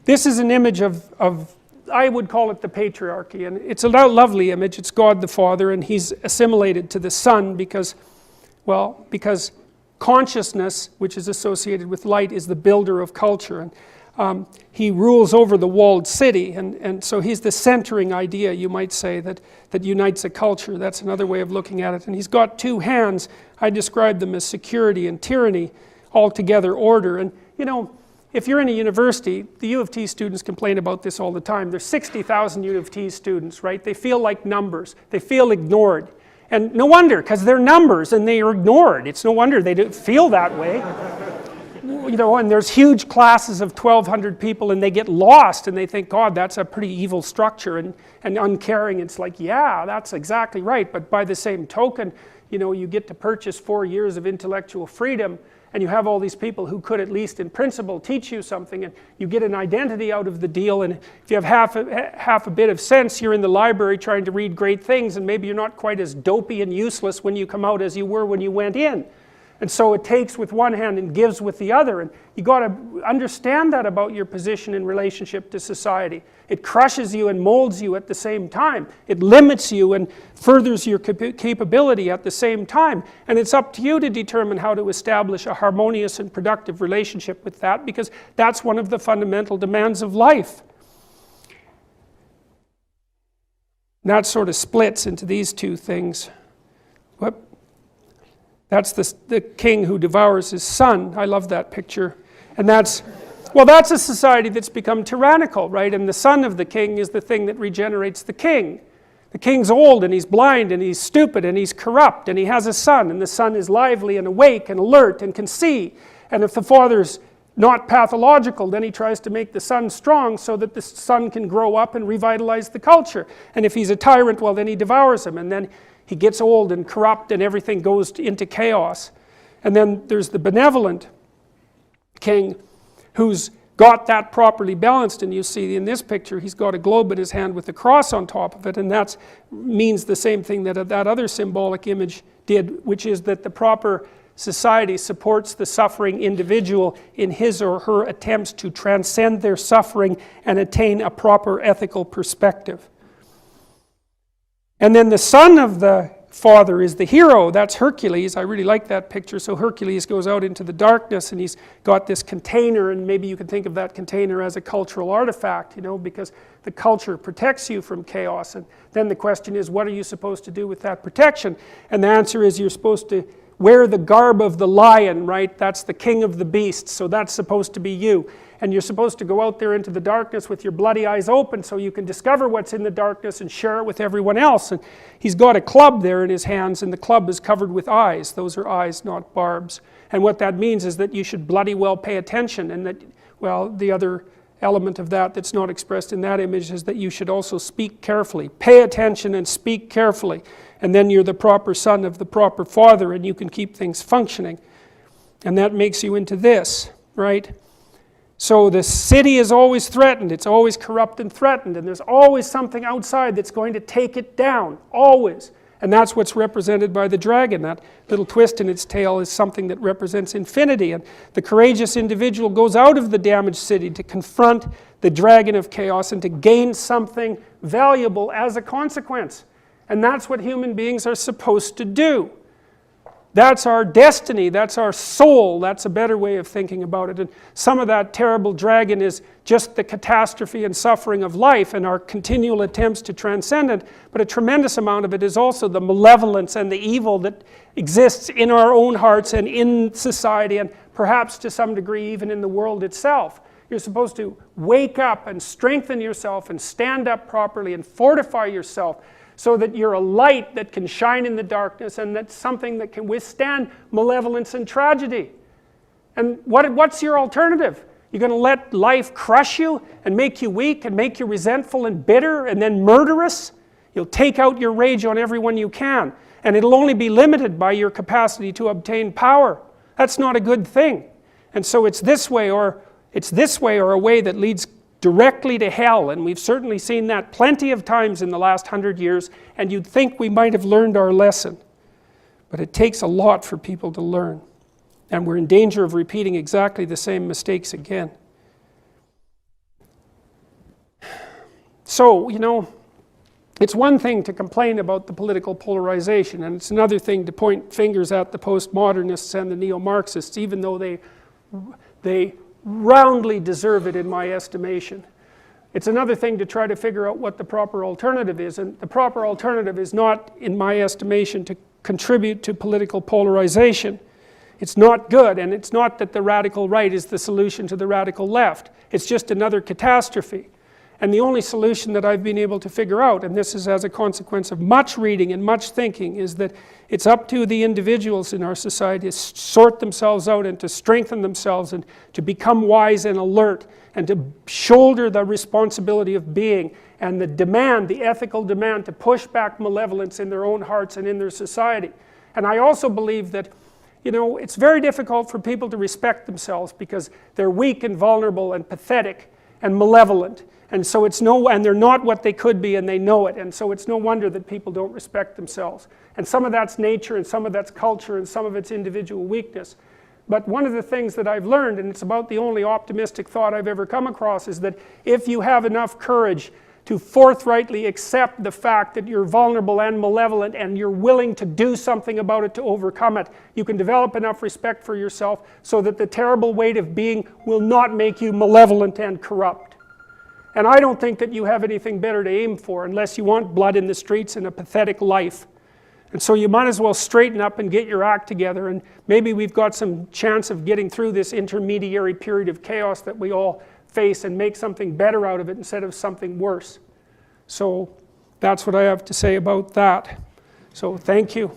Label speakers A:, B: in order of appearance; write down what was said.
A: This is an image of, I would call it the patriarchy, and it's a lovely image. It's God the Father, and he's assimilated to the Son because, well, because consciousness, which is associated with light, is the builder of culture. And he rules over the walled city, and so he's the centering idea, you might say, that unites a culture. That's another way of looking at it. And he's got two hands. I describe them as security and tyranny, altogether order. And you know, if you're in a university, the U of T students complain about this all the time. There's 60,000 U of T students, right? They feel like numbers. They feel ignored. And no wonder, because they're numbers and they are ignored. It's no wonder they don't feel that way. You know, and there's huge classes of 1,200 people and they get lost and they think, God, that's a pretty evil structure and uncaring. It's like, yeah, that's exactly right. But by the same token, you know, you get to purchase 4 years of intellectual freedom, and you have all these people who could at least in principle teach you something, and you get an identity out of the deal, and if you have half a bit of sense, you're in the library trying to read great things, and maybe you're not quite as dopey and useless when you come out as you were when you went in. And so it takes with one hand and gives with the other, and you got to understand that about your position in relationship to society. It crushes you and molds you at the same time. It limits you and furthers your capability at the same time. And it's up to you to determine how to establish a harmonious and productive relationship with that, because that's one of the fundamental demands of life. And that sort of splits into these two things. Whoop. That's the king who devours his son. I love that picture. And that's, well, that's a society that's become tyrannical, right? And the son of the king is the thing that regenerates the king. The king's old and he's blind and he's stupid and he's corrupt and he has a son, and the son is lively and awake and alert and can see. And if the father's not pathological, then he tries to make the son strong so that the son can grow up and revitalize the culture. And if he's a tyrant, well, then he devours him, and then he gets old and corrupt and everything goes into chaos. And then there's the benevolent king who's got that properly balanced, and you see in this picture he's got a globe in his hand with a cross on top of it, and that means the same thing that that other symbolic image did, which is that the proper society supports the suffering individual in his or her attempts to transcend their suffering and attain a proper ethical perspective. And then the son of the father is the hero. That's Hercules. I really like that picture. So Hercules goes out into the darkness and he's got this container, and maybe you can think of that container as a cultural artifact, you know, because the culture protects you from chaos. And then the question is, what are you supposed to do with that protection? And the answer is, you're supposed to wear the garb of the lion, right? That's the king of the beasts, so that's supposed to be you. And you're supposed to go out there into the darkness with your bloody eyes open so you can discover what's in the darkness and share it with everyone else. And he's got a club there in his hands, and the club is covered with eyes. Those are eyes, not barbs. And what that means is that you should bloody well pay attention, and that, well, the other element of that that's not expressed in that image is that you should also speak carefully. Pay attention and speak carefully. And then you're the proper son of the proper father, and you can keep things functioning. And that makes you into this, right? So the city is always threatened. It's always corrupt and threatened. And there's always something outside that's going to take it down. Always. And that's what's represented by the dragon. That little twist in its tail is something that represents infinity. And the courageous individual goes out of the damaged city to confront the dragon of chaos and to gain something valuable as a consequence. And that's what human beings are supposed to do. That's our destiny, that's our soul, that's a better way of thinking about it. And some of that terrible dragon is just the catastrophe and suffering of life and our continual attempts to transcend it, but a tremendous amount of it is also the malevolence and the evil that exists in our own hearts and in society, and perhaps to some degree even in the world itself. You're supposed to wake up and strengthen yourself and stand up properly and fortify yourself, so that you're a light that can shine in the darkness, and that's something that can withstand malevolence and tragedy. And what's your alternative? You're going to let life crush you and make you weak and make you resentful and bitter and then murderous? You'll take out your rage on everyone you can, and it'll only be limited by your capacity to obtain power. That's not a good thing. And so it's this way or a way that leads directly to hell, and we've certainly seen that plenty of times in the last 100 years, and you'd think we might have learned our lesson. But it takes a lot for people to learn, and we're in danger of repeating exactly the same mistakes again. So, you know, it's one thing to complain about the political polarization, and it's another thing to point fingers at the postmodernists and the neo-Marxists, even though they roundly deserve it in my estimation. It's another thing to try to figure out what the proper alternative is, and the proper alternative is not, in my estimation, to contribute to political polarization. It's not good, and it's not that the radical right is the solution to the radical left. It's just another catastrophe. And the only solution that I've been able to figure out, and this is as a consequence of much reading and much thinking, is that it's up to the individuals in our society to sort themselves out and to strengthen themselves and to become wise and alert and to shoulder the responsibility of being and the demand, the ethical demand to push back malevolence in their own hearts and in their society. And I also believe that, you know, it's very difficult for people to respect themselves because they're weak and vulnerable and pathetic and malevolent. And so and they're not what they could be, and they know it, and so it's no wonder that people don't respect themselves. And some of that's nature, and some of that's culture, and some of it's individual weakness. But one of the things that I've learned, and it's about the only optimistic thought I've ever come across, is that if you have enough courage to forthrightly accept the fact that you're vulnerable and malevolent, and you're willing to do something about it to overcome it, you can develop enough respect for yourself so that the terrible weight of being will not make you malevolent and corrupt. And I don't think that you have anything better to aim for unless you want blood in the streets and a pathetic life. And so you might as well straighten up and get your act together, and maybe we've got some chance of getting through this intermediary period of chaos that we all face and make something better out of it instead of something worse. So that's what I have to say about that. So thank you.